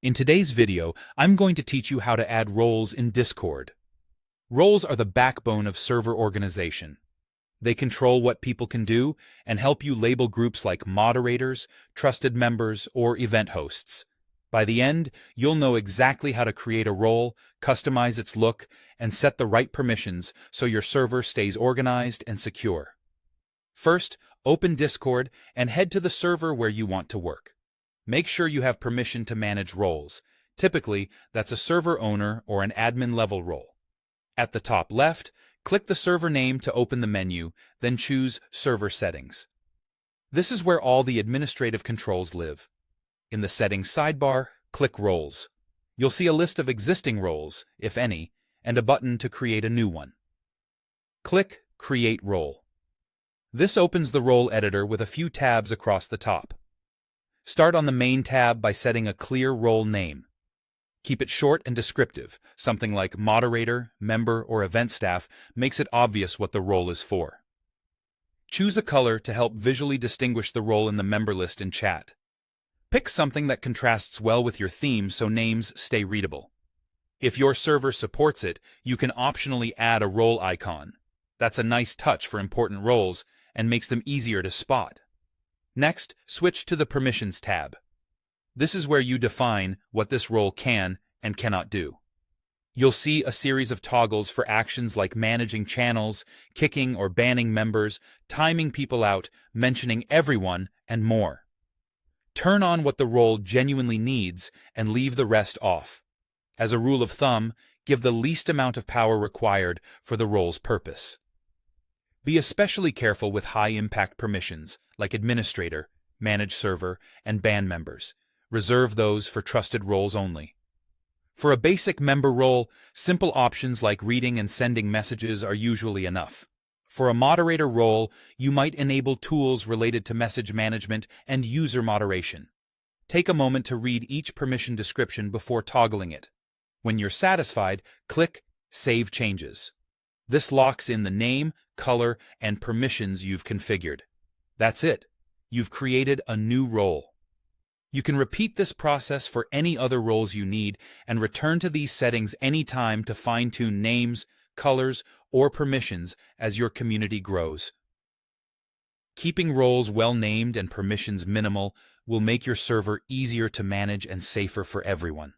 In today's video, I'm going to teach you how to add roles in Discord. Roles are the backbone of server organization. They control what people can do and help you label groups like moderators, trusted members, or event hosts. By the end, you'll know exactly how to create a role, customize its look, and set the right permissions so your server stays organized and secure. First, open Discord and head to the server where you want to work. Make sure you have permission to manage roles. Typically, that's a server owner or an admin level role. At the top left, click the server name to open the menu, then choose Server Settings. This is where all the administrative controls live. In the Settings sidebar, click Roles. You'll see a list of existing roles, if any, and a button to create a new one. Click Create Role. This opens the role editor with a few tabs across the top. Start on the main tab by setting a clear role name. Keep it short and descriptive. Something like moderator, member, or event staff makes it obvious what the role is for. Choose a color to help visually distinguish the role in the member list in chat. Pick something that contrasts well with your theme so names stay readable. If your server supports it, you can optionally add a role icon. That's a nice touch for important roles and makes them easier to spot. Next, switch to the Permissions tab. This is where you define what this role can and cannot do. You'll see a series of toggles for actions like managing channels, kicking or banning members, timing people out, mentioning everyone, and more. Turn on what the role genuinely needs and leave the rest off. As a rule of thumb, give the least amount of power required for the role's purpose. Be especially careful with high-impact permissions, like administrator, manage server, and ban members. Reserve those for trusted roles only. For a basic member role, simple options like reading and sending messages are usually enough. For a moderator role, you might enable tools related to message management and user moderation. Take a moment to read each permission description before toggling it. When you're satisfied, click Save Changes. This locks in the name, color, and permissions you've configured. That's it. You've created a new role. You can repeat this process for any other roles you need and return to these settings anytime to fine-tune names, colors, or permissions as your community grows. Keeping roles well-named and permissions minimal will make your server easier to manage and safer for everyone.